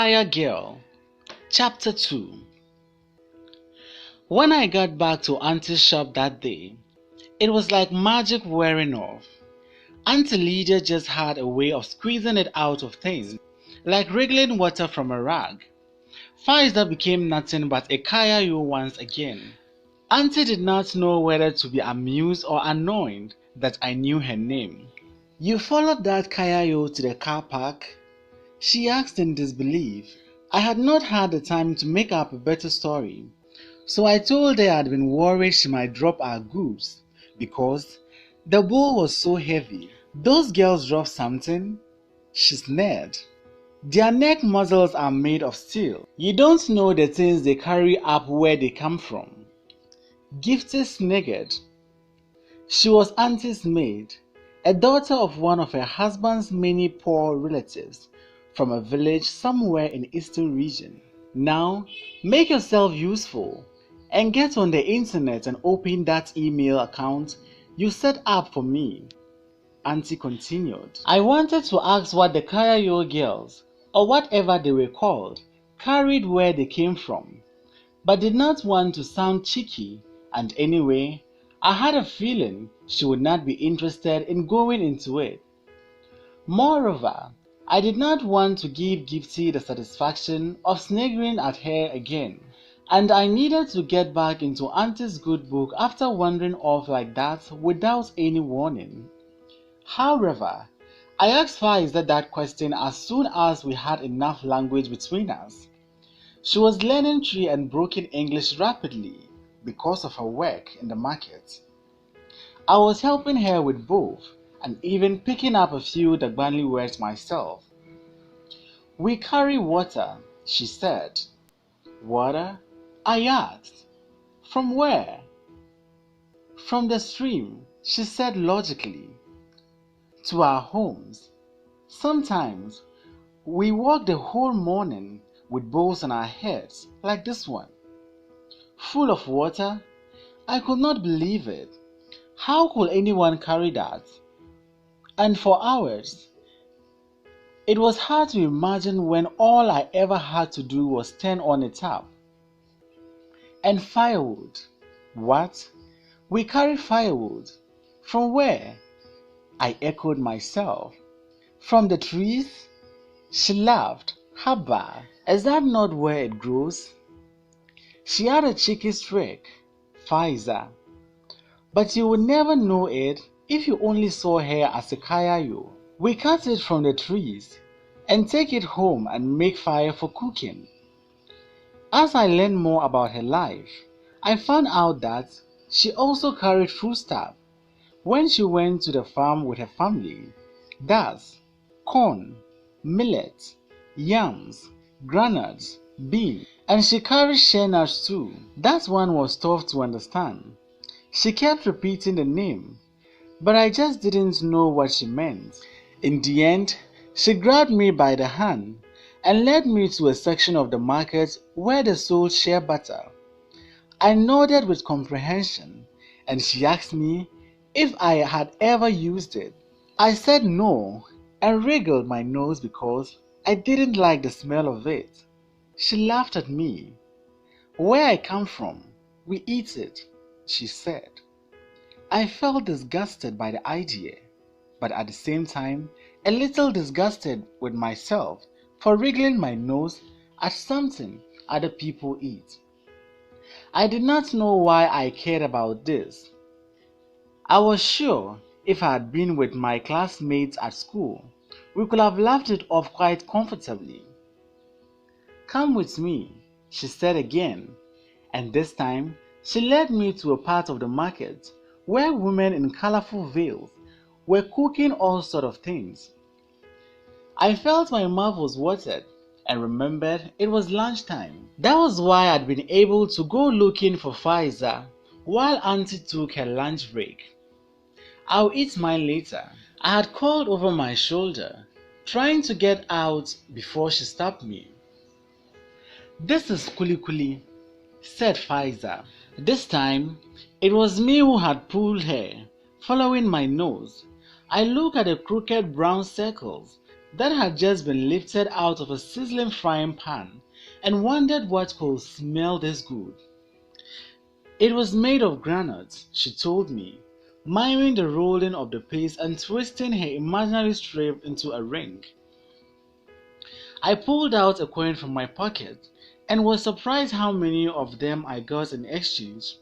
Fire Girl, Chapter 2. When I got back to Auntie's shop that day, it was like magic wearing off. Auntie Lydia just had a way of squeezing it out of things, like wriggling water from a rag. Faiza became nothing but a Kayayo once again. Auntie did not know whether to be amused or annoyed that I knew her name. "You followed that Kayayo to the car park?" she asked in disbelief. I had not had the time to make up a better story, so I told her I had been worried she might drop our goods because the bowl was so heavy. "Those girls dropped something?" she sneered. "Their neck muscles are made of steel. You don't know the things they carry up where they come from." Gifty sniggered. She was Auntie's maid, a daughter of one of her husband's many poor relatives from a village somewhere in the eastern region. "Now, make yourself useful and get on the internet and open that email account you set up for me," Auntie continued. I wanted to ask what the Kayayo girls, or whatever they were called, carried where they came from, but did not want to sound cheeky, and anyway, I had a feeling she would not be interested in going into it. Moreover, I did not want to give Gifty the satisfaction of sniggering at her again, and I needed to get back into Auntie's good book after wandering off like that without any warning. However, I asked Faiza that question as soon as we had enough language between us. She was learning Tree and Broken English rapidly because of her work in the market. I was helping her with both, and even picking up a few Dagbani words myself. "We carry water," she said. "Water?" I asked. "From where?" "From the stream," she said logically. "To our homes. Sometimes we walk the whole morning with bowls on our heads like this one." Full of water? I could not believe it. How could anyone carry that? And for hours? It was hard to imagine when all I ever had to do was turn on a tap. "And firewood." "What? We carry firewood? From where?" I echoed myself. "From the trees?" She laughed. "Haba, is that not where it grows?" She had a cheeky streak. "Faiza. But you would never know it if you only saw her as a Kayayo. We cut it from the trees and take it home and make fire for cooking." As I learned more about her life, I found out that she also carried foodstuff when she went to the farm with her family. That's corn, millet, yams, granuts, beans, and she carried shea nuts too. That one was tough to understand. She kept repeating the name, but I just didn't know what she meant. In the end, she grabbed me by the hand and led me to a section of the market where they sold shea butter. I nodded with comprehension, and she asked me if I had ever used it. I said no and wriggled my nose because I didn't like the smell of it. She laughed at me. "Where I come from, we eat it," she said. I felt disgusted by the idea, but at the same time, a little disgusted with myself for wriggling my nose at something other people eat. I did not know why I cared about this. I was sure if I had been with my classmates at school, we could have laughed it off quite comfortably. "Come with me," she said again, and this time she led me to a part of the market where women in colorful veils were cooking all sorts of things. I felt my mouth was watered and remembered it was lunchtime. That was why I'd been able to go looking for Faiza while Auntie took her lunch break. "I'll eat mine later," I had called over my shoulder, trying to get out before she stopped me. "This is kuli kuli," said Faiza. This time, it was me who had pulled her, following my nose. I looked at the crooked brown circles that had just been lifted out of a sizzling frying pan and wondered what could smell this good. It was made of granite, she told me, miming the rolling of the paste and twisting her imaginary strip into a ring. I pulled out a coin from my pocket and was surprised how many of them I got in exchange.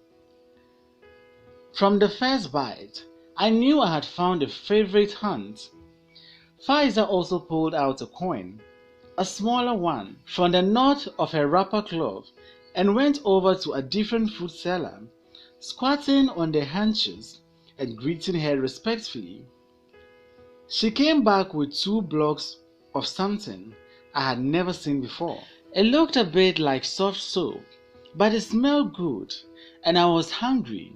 From the first bite, I knew I had found a favorite hunt. Faiza also pulled out a coin, a smaller one, from the knot of her wrapper cloth and went over to a different fruit seller, squatting on their haunches and greeting her respectfully. She came back with 2 blocks of something I had never seen before. It looked a bit like soft soap, but it smelled good, and I was hungry.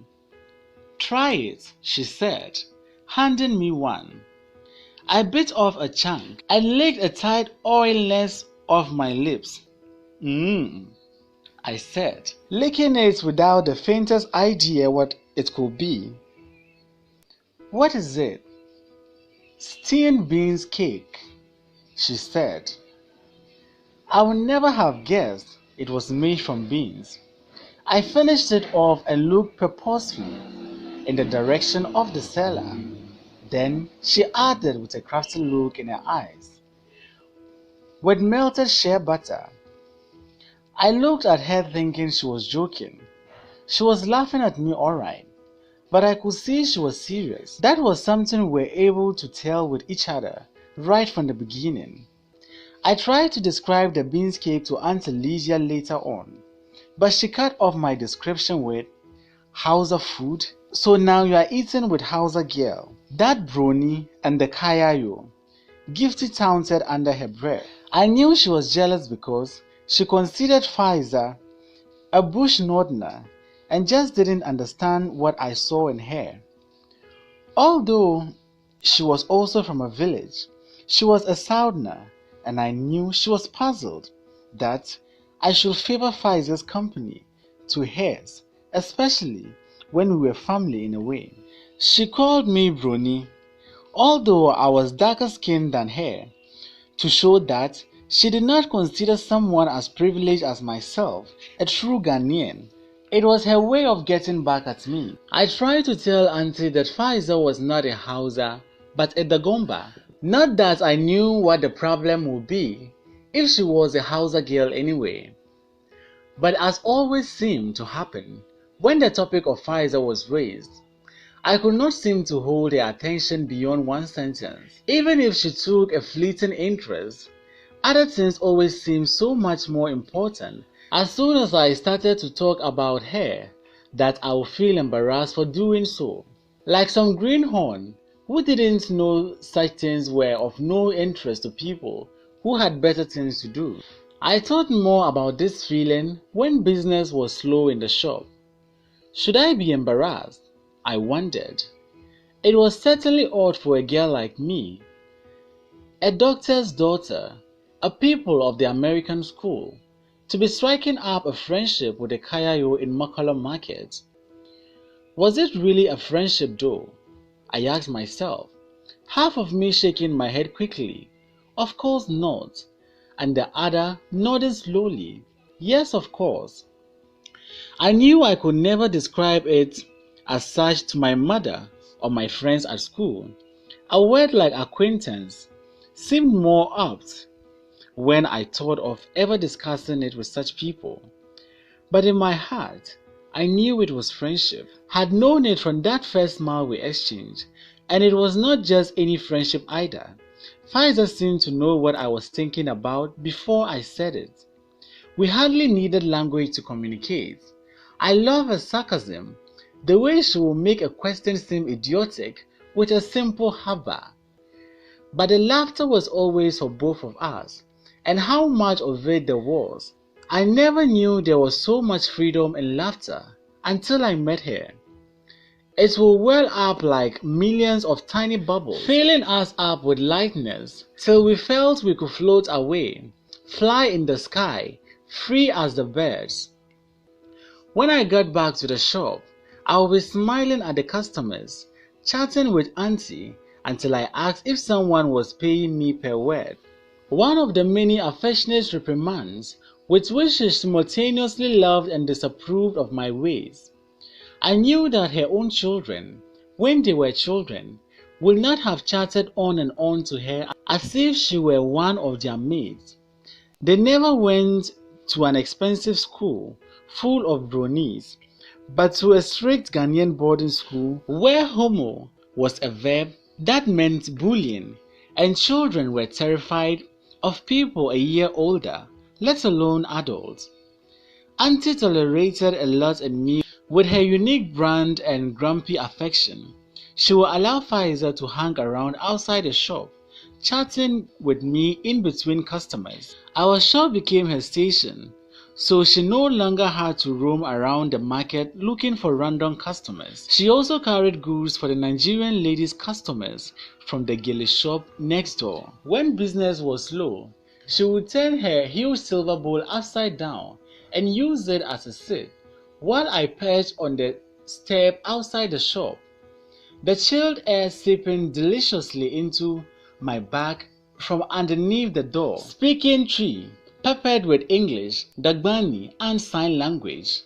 "Try it," she said, handing me one. I bit off a chunk and licked a tight oilness off my lips. I said, licking it without the faintest idea what it could be. "What is it?" "Steamed beans cake," she said. I would never have guessed it was made from beans. I finished it off and looked purposefully in the direction of the seller. Then she added with a crafty look in her eyes, "With melted shea butter." I looked at her thinking she was joking. She was laughing at me all right, but I could see she was serious. That was something we were able to tell with each other right from the beginning. I tried to describe the beans cake to Aunt Alicia later on, but she cut off my description with, "Hausa food? So now you are eating with Hausa girl. That brony and the kayayo," Gifty taunted under her breath. I knew she was jealous because she considered Faiza a bush northerner and just didn't understand what I saw in her. Although she was also from a village, she was a southerner, and I knew she was puzzled that I should favor Faiza's company to hers, especially when we were family in a way. She called me Brony, although I was darker skinned than her, to show that she did not consider someone as privileged as myself a true Ghanaian. It was her way of getting back at me. I tried to tell Auntie that Faiza was not a Hausa, but a Dagomba. Not that I knew what the problem would be if she was a Hausa girl anyway. But as always seemed to happen, when the topic of Faiza was raised, I could not seem to hold her attention beyond one sentence. Even if she took a fleeting interest, other things always seemed so much more important. As soon as I started to talk about her, that I would feel embarrassed for doing so. Like some greenhorn who didn't know such things were of no interest to people who had better things to do. I thought more about this feeling when business was slow in the shop. Should I be embarrassed? I wondered. It was certainly odd for a girl like me, a doctor's daughter, a pupil of the American school, to be striking up a friendship with a Kayayo in Makala Market. Was it really a friendship though? I asked myself, half of me shaking my head quickly. Of course not, and the other nodding slowly. Yes, of course. I knew I could never describe it as such to my mother or my friends at school. A word like acquaintance seemed more apt when I thought of ever discussing it with such people. But in my heart, I knew it was friendship. Had known it from that first smile we exchanged, and it was not just any friendship either. Faiza seemed to know what I was thinking about before I said it. We hardly needed language to communicate. I love her sarcasm, the way she will make a question seem idiotic with a simple haba. But the laughter was always for both of us, and how much of it there was. I never knew there was so much freedom in laughter until I met her. It will well up like millions of tiny bubbles, filling us up with lightness till we felt we could float away, fly in the sky, free as the birds. When I got back to the shop, I would be smiling at the customers, chatting with Auntie, until I asked if someone was paying me per word. One of the many affectionate reprimands with which she simultaneously loved and disapproved of my ways. I knew that her own children, when they were children, would not have chatted on and on to her as if she were one of their mates. They never went to an expensive school full of bronies, but to a strict Ghanaian boarding school where homo was a verb that meant bullying, and children were terrified of people a year older, let alone adults. Auntie tolerated a lot in me with her unique brand and grumpy affection. She would allow Faiza to hang around outside the shop, chatting with me in between customers. Our shop became her station, so she no longer had to roam around the market looking for random customers. She also carried goods for the Nigerian ladies' customers from the Gele shop next door. When business was slow, she would turn her huge silver bowl upside down and use it as a seat, while I perched on the step outside the shop, the chilled air seeping deliciously into my back from underneath the door. Speaking Tree, peppered with English, Dagbani, and sign language.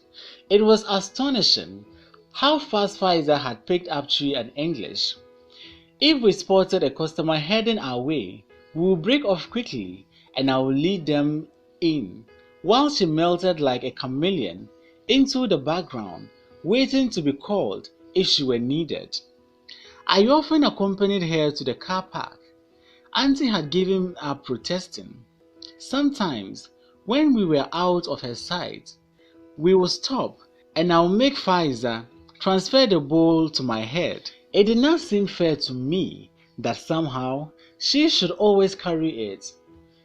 It was astonishing how fast Faiza had picked up Tree and English. If we spotted a customer heading our way, we would break off quickly and I would lead them in, while she melted like a chameleon into the background, waiting to be called if she were needed. I often accompanied her to the car park. Auntie had given up protesting. Sometimes, when we were out of her sight, we would stop and I would make Faiza transfer the bowl to my head. It did not seem fair to me that somehow she should always carry it.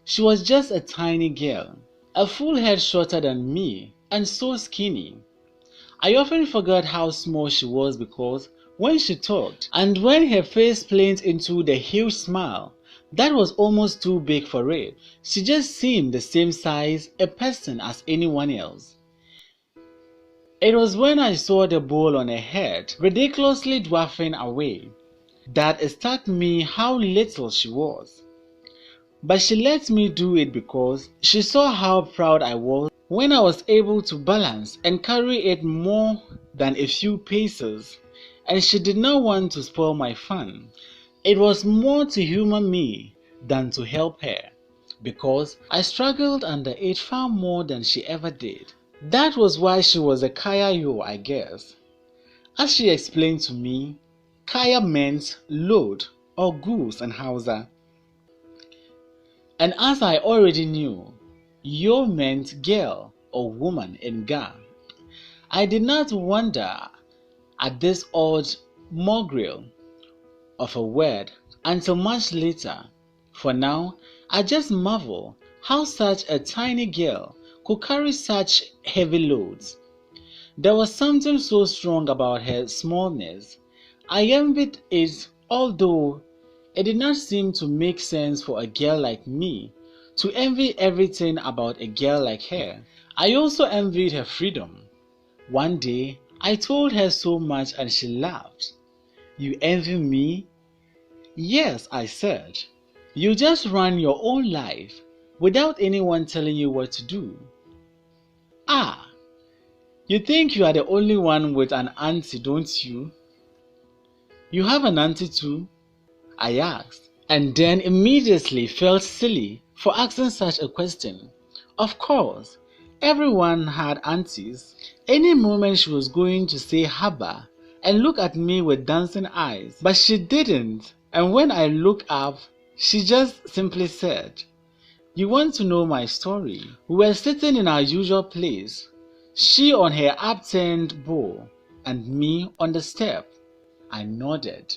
She was just a tiny girl, a full head shorter than me, and so skinny. I often forgot how small she was because when she talked, and when her face planed into the huge smile that was almost too big for it, she just seemed the same size a person as anyone else. It was when I saw the bowl on her head, ridiculously dwarfing away, that it struck me how little she was. But she let me do it because she saw how proud I was when I was able to balance and carry it more than a few paces, and she did not want to spoil my fun. It was more to humor me than to help her, because I struggled under it far more than she ever did. That was why she was a Kaya Yo, I guess. As she explained to me, Kaya meant load or goose in Hausa. And as I already knew, Yo meant girl or woman in Ga. I did not wonder at this odd mongrel of a word until much later. For now, I just marvel how such a tiny girl could carry such heavy loads. There was something so strong about her smallness. I envied it, although it did not seem to make sense for a girl like me to envy everything about a girl like her. I also envied her freedom. One day, I told her so much and she laughed. "You envy me?" "Yes," I said. "You just run your own life without anyone telling you what to do." "Ah, you think you are the only one with an auntie, don't you?" "You have an auntie too?" I asked, and then immediately felt silly for asking such a question. Of course, everyone had aunties. Any moment she was going to say haba and look at me with dancing eyes, but she didn't, and when I looked up, she just simply said, "You want to know my story?" We were sitting in our usual place, she on her upturned bowl, and me on the step. I nodded.